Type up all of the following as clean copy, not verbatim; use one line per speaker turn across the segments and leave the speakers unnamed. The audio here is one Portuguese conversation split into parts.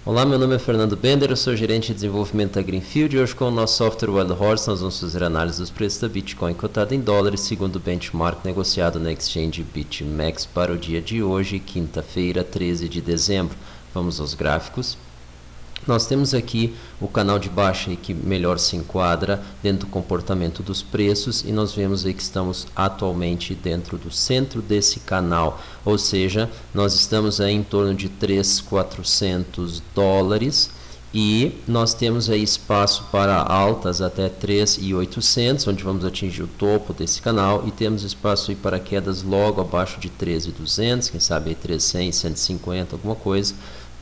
Olá, meu nome é Fernando Bender, eu sou gerente de desenvolvimento da Greenfield e hoje com o nosso software Wild Horse nós vamos fazer análise dos preços da Bitcoin cotada em dólares segundo o benchmark negociado na exchange BitMEX para o dia de hoje, quinta-feira, 13 de dezembro. Vamos aos gráficos. Nós temos aqui o canal de baixa aí que melhor se enquadra dentro do comportamento dos preços e nós vemos aí que estamos atualmente dentro do centro desse canal, ou seja, nós estamos aí em torno de 3.400 dólares e nós temos aí espaço para altas até 3.800, onde vamos atingir o topo desse canal, e temos espaço aí para quedas logo abaixo de 13.200, quem sabe aí 3.100, 150, alguma coisa,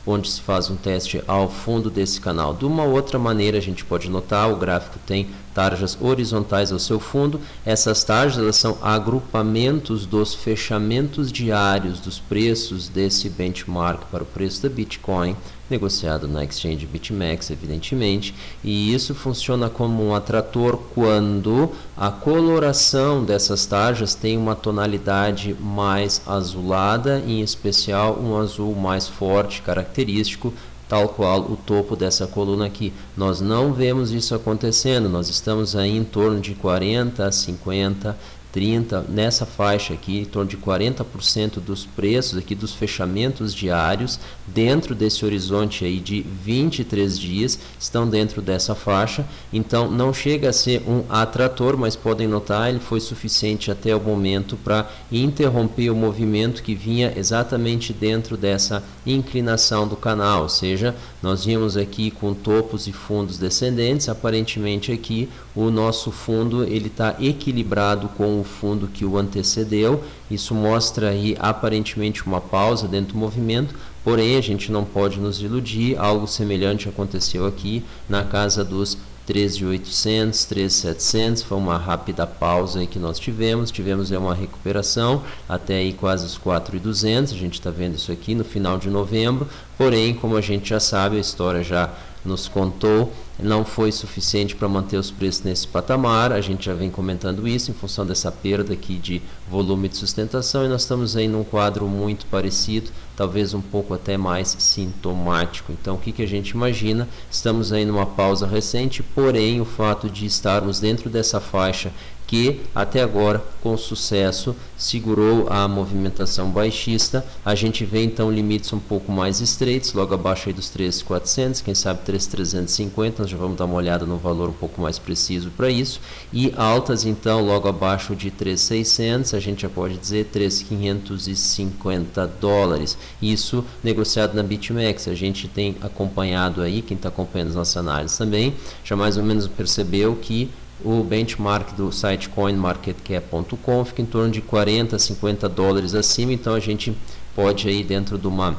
onde se faz um teste ao fundo desse canal. De uma outra maneira, a gente pode notar, o gráfico tem tarjas horizontais ao seu fundo. Essas tarjas elas são agrupamentos dos fechamentos diários dos preços desse benchmark para o preço da Bitcoin, negociado na exchange BitMEX, evidentemente, e isso funciona como um atrator quando a coloração dessas tarjas tem uma tonalidade mais azulada, em especial um azul mais forte, característico, tal qual o topo dessa coluna aqui. Nós não vemos isso acontecendo, nós estamos aí em torno de 40, 50, 30, nessa faixa aqui, em torno de 40% dos preços aqui dos fechamentos diários dentro desse horizonte aí de 23 dias estão dentro dessa faixa. Então não chega a ser um atrator, mas podem notar, ele foi suficiente até o momento para interromper o movimento que vinha exatamente dentro dessa inclinação do canal, ou seja, nós vimos aqui com topos e fundos descendentes. Aparentemente aqui o nosso fundo ele está equilibrado com o fundo que o antecedeu. Isso mostra aí aparentemente uma pausa dentro do movimento, porém a gente não pode nos iludir, algo semelhante aconteceu aqui na casa dos 13.800, 13.700, foi uma rápida pausa aí que nós tivemos uma recuperação até aí quase os 4.200, a gente está vendo isso aqui no final de novembro, porém, como a gente já sabe, a história já nos contou, não foi suficiente para manter os preços nesse patamar. A gente já vem comentando isso em função dessa perda aqui de volume de sustentação, e nós estamos aí num quadro muito parecido, talvez um pouco até mais sintomático. Então o que a gente imagina? Estamos aí numa pausa recente, porém o fato de estarmos dentro dessa faixa que até agora com sucesso segurou a movimentação baixista, a gente vê então limites um pouco mais estreitos, logo abaixo aí dos 3.400, quem sabe 3.350, nós já vamos dar uma olhada no valor um pouco mais preciso para isso, e altas então logo abaixo de 3.600, a gente já pode dizer 3.550 dólares, isso negociado na BitMEX. A gente tem acompanhado aí, quem está acompanhando as nossas análises também, já mais ou menos percebeu que o benchmark do site coinmarketcap.com fica em torno de 40, 50 dólares acima, então a gente pode aí dentro de uma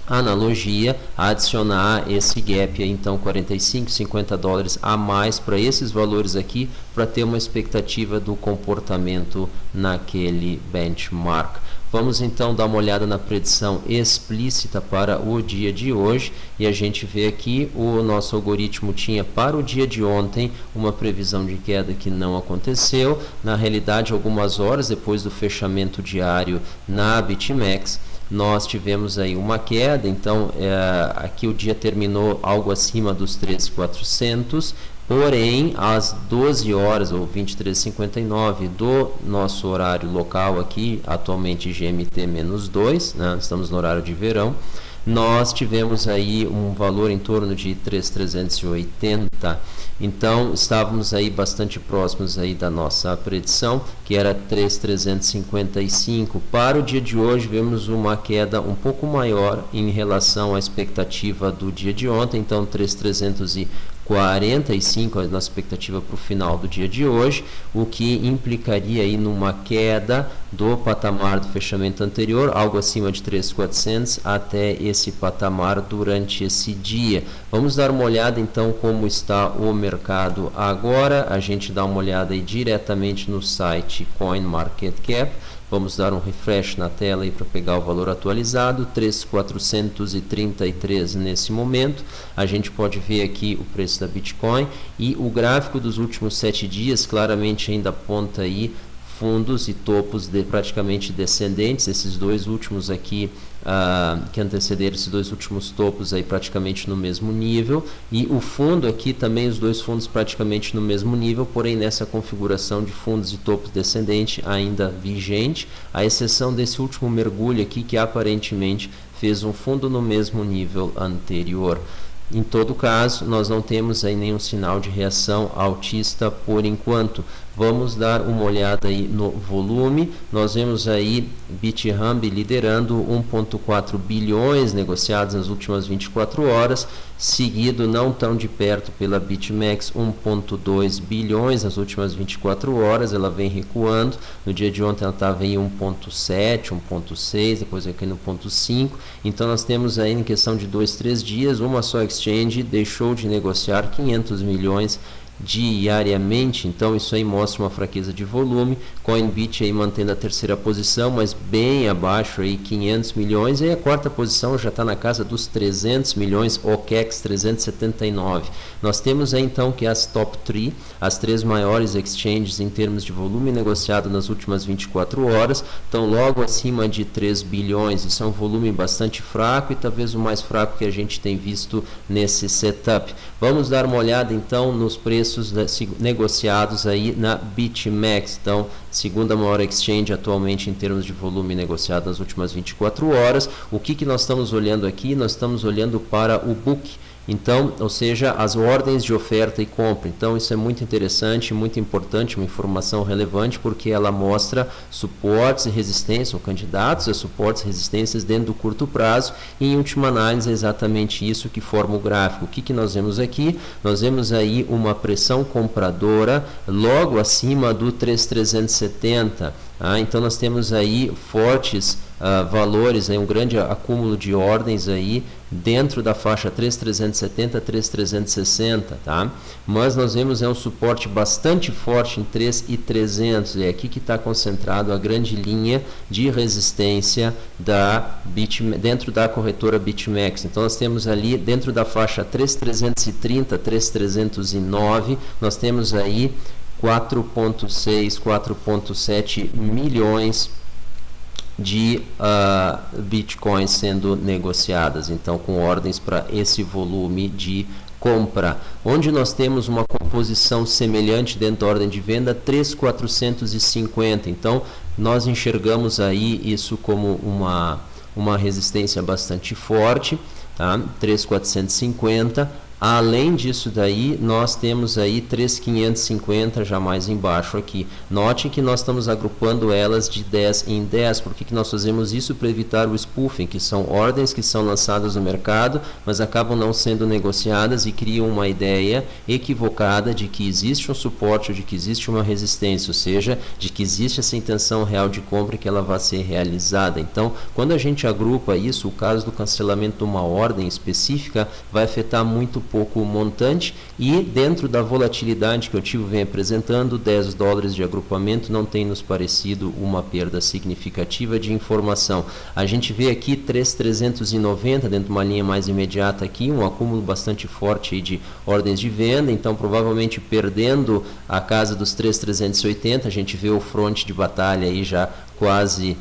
analogia adicionar esse gap aí, então 45, 50 dólares a mais para esses valores aqui, para ter uma expectativa do comportamento naquele benchmark. Vamos então dar uma olhada na predição explícita para o dia de hoje, e a gente vê aqui o nosso algoritmo tinha para o dia de ontem uma previsão de queda que não aconteceu. Na realidade, algumas horas depois do fechamento diário na BitMEX, nós tivemos aí uma queda, então aqui o dia terminou algo acima dos 13.400, porém às 12 horas ou 23h59 do nosso horário local aqui, atualmente GMT-2, né, estamos no horário de verão, nós tivemos aí um valor em torno de 3.380, então estávamos aí bastante próximos aí da nossa predição, que era 3.355. Para o dia de hoje vemos uma queda um pouco maior em relação à expectativa do dia de ontem, então 3.345 a nossa expectativa para o final do dia de hoje, o que implicaria aí numa queda do patamar do fechamento anterior, algo acima de 3.400 até esse patamar durante esse dia. Vamos dar uma olhada então como está o mercado agora. A gente dá uma olhada aí diretamente no site CoinMarketCap. Vamos dar um refresh na tela aí para pegar o valor atualizado, 3.433 nesse momento. A gente pode ver aqui o preço da Bitcoin e o gráfico dos últimos 7 dias claramente ainda aponta aí fundos e topos praticamente descendentes. Esses dois últimos aqui que antecederam esses dois últimos topos aí praticamente no mesmo nível, e o fundo aqui também, os dois fundos praticamente no mesmo nível, porém nessa configuração de fundos e topos descendente ainda vigente, à exceção desse último mergulho aqui que aparentemente fez um fundo no mesmo nível anterior. Em todo caso, nós não temos aí nenhum sinal de reação altista por enquanto. Vamos dar uma olhada aí no volume. Nós vemos aí BitHub liderando 1,4 bilhões negociados nas últimas 24 horas, seguido não tão de perto pela BitMEX, 1,2 bilhões nas últimas 24 horas, ela vem recuando. No dia de ontem ela estava em 1,7, 1,6, depois aqui no 0,5. Então nós temos aí em questão de 2, 3 dias, uma só exchange deixou de negociar 500 milhões diariamente, então isso aí mostra uma fraqueza de volume. Coinbit aí mantendo a terceira posição, mas bem abaixo aí 500 milhões, e a quarta posição já está na casa dos 300 milhões, OKEX 379. Nós temos aí então que as top 3, as três maiores exchanges em termos de volume negociado nas últimas 24 horas, estão logo acima de 3 bilhões, isso é um volume bastante fraco e talvez o mais fraco que a gente tem visto nesse setup. Vamos dar uma olhada então nos preços negociados aí na BitMEX, então segunda maior exchange atualmente em termos de volume negociado nas últimas 24 horas. O que nós estamos olhando aqui? Nós estamos olhando para o book, então, ou seja, as ordens de oferta e compra. Então isso é muito interessante, muito importante, uma informação relevante, porque ela mostra suportes e resistências, ou candidatos a suportes e resistências dentro do curto prazo, e em última análise é exatamente isso que forma o gráfico. O que nós vemos aqui? Nós vemos aí uma pressão compradora logo acima do 3.370. Então nós temos aí fortes valores, aí um grande acúmulo de ordens aí dentro da faixa 3.370 a 3.360, tá? Mas nós vemos um suporte bastante forte em 3.300, é aqui que está concentrado a grande linha de resistência dentro da corretora BitMEX. Então nós temos ali dentro da faixa 3.330 3.309, nós temos aí 4,6, 4,7 milhões de bitcoins sendo negociadas, então com ordens para esse volume de compra. Onde nós temos uma composição semelhante dentro da ordem de venda, 3.450, então nós enxergamos aí isso como uma resistência bastante forte, tá? 3.450. Além disso daí, nós temos aí 3.550 já mais embaixo aqui. Note que nós estamos agrupando elas de 10 em 10. Por que nós fazemos isso? Para evitar o spoofing, que são ordens que são lançadas no mercado, mas acabam não sendo negociadas e criam uma ideia equivocada de que existe um suporte ou de que existe uma resistência, ou seja, de que existe essa intenção real de compra e que ela vai ser realizada. Então, quando a gente agrupa isso, o caso do cancelamento de uma ordem específica vai afetar muito pouco o montante, e dentro da volatilidade que o ativo vem apresentando, 10 dólares de agrupamento não tem nos parecido uma perda significativa de informação. A gente vê aqui 3.390 dentro de uma linha mais imediata aqui, um acúmulo bastante forte aí de ordens de venda, então provavelmente perdendo a casa dos 3.380, a gente vê o fronte de batalha aí já quase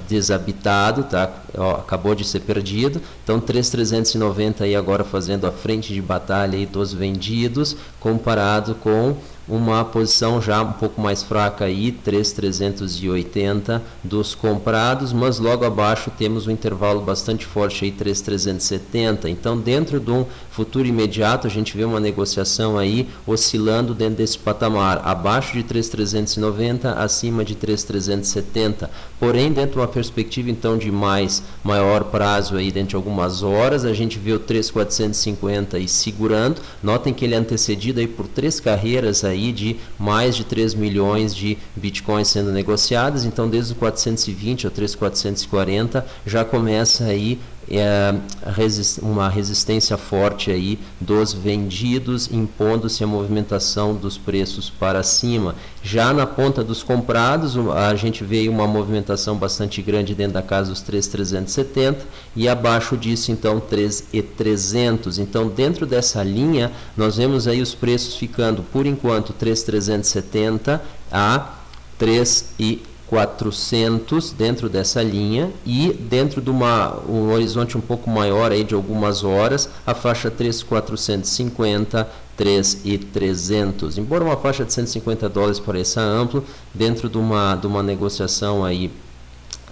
desabitado, tá? Acabou de ser perdido, então 3.390 aí agora fazendo a frente de batalha aí dos vendidos, comparado com uma posição já um pouco mais fraca aí, 3.380 dos comprados, mas logo abaixo temos um intervalo bastante forte aí, 3.370. Então dentro de um futuro imediato a gente vê uma negociação aí oscilando dentro desse patamar, abaixo de 3.390, acima de 3.370. Porém, dentro de uma perspectiva então de maior prazo aí, dentro de algumas horas, a gente vê o 3.450 aí segurando. Notem que ele é antecedido aí por 3 carreiras aí de mais de 3 milhões de bitcoins sendo negociadas, então desde o 420 ao 3.440 já começa aí uma resistência forte aí dos vendidos, impondo-se a movimentação dos preços para cima. Já na ponta dos comprados, a gente vê aí uma movimentação bastante grande dentro da casa dos 3.370 e abaixo disso então 3.300. Então dentro dessa linha nós vemos aí os preços ficando por enquanto 3.370 a 3.300. 3.400 dentro dessa linha, e dentro de um horizonte um pouco maior aí de algumas horas, a faixa 3.450, 3.300. Embora uma faixa de 150 dólares pareça amplo, dentro de uma negociação aí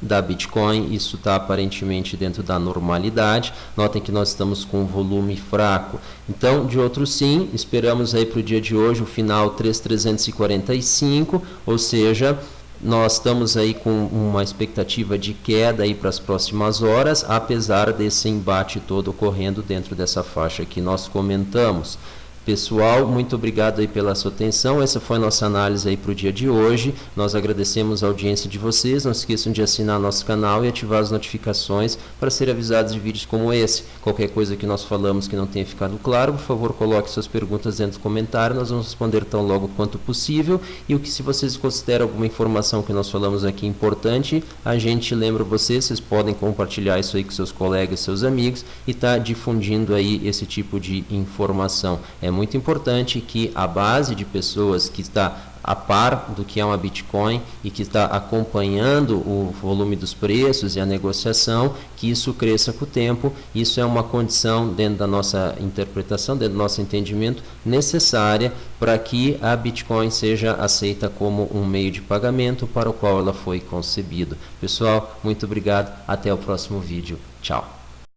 da Bitcoin, isso está aparentemente dentro da normalidade. Notem que nós estamos com um volume fraco. Então, de outro sim, esperamos aí para o dia de hoje o final 3.345, ou seja, nós estamos aí com uma expectativa de queda aí para as próximas horas, apesar desse embate todo ocorrendo dentro dessa faixa que nós comentamos. Pessoal, muito obrigado aí pela sua atenção. Essa foi a nossa análise aí para o dia de hoje. Nós agradecemos a audiência de vocês. Não se esqueçam de assinar nosso canal e ativar as notificações para ser avisados de vídeos como esse. Qualquer coisa que nós falamos que não tenha ficado claro, por favor, coloque suas perguntas dentro do comentário. Nós vamos responder tão logo quanto possível. E o que, se vocês consideram alguma informação que nós falamos aqui importante, a gente lembra vocês podem compartilhar isso aí com seus colegas, seus amigos, e estar difundindo aí esse tipo de informação. É muito importante que a base de pessoas que está a par do que é uma Bitcoin e que está acompanhando o volume dos preços e a negociação, que isso cresça com o tempo. Isso é uma condição dentro da nossa interpretação, dentro do nosso entendimento, necessária para que a Bitcoin seja aceita como um meio de pagamento para o qual ela foi concebida. Pessoal, muito obrigado. Até o próximo vídeo. Tchau.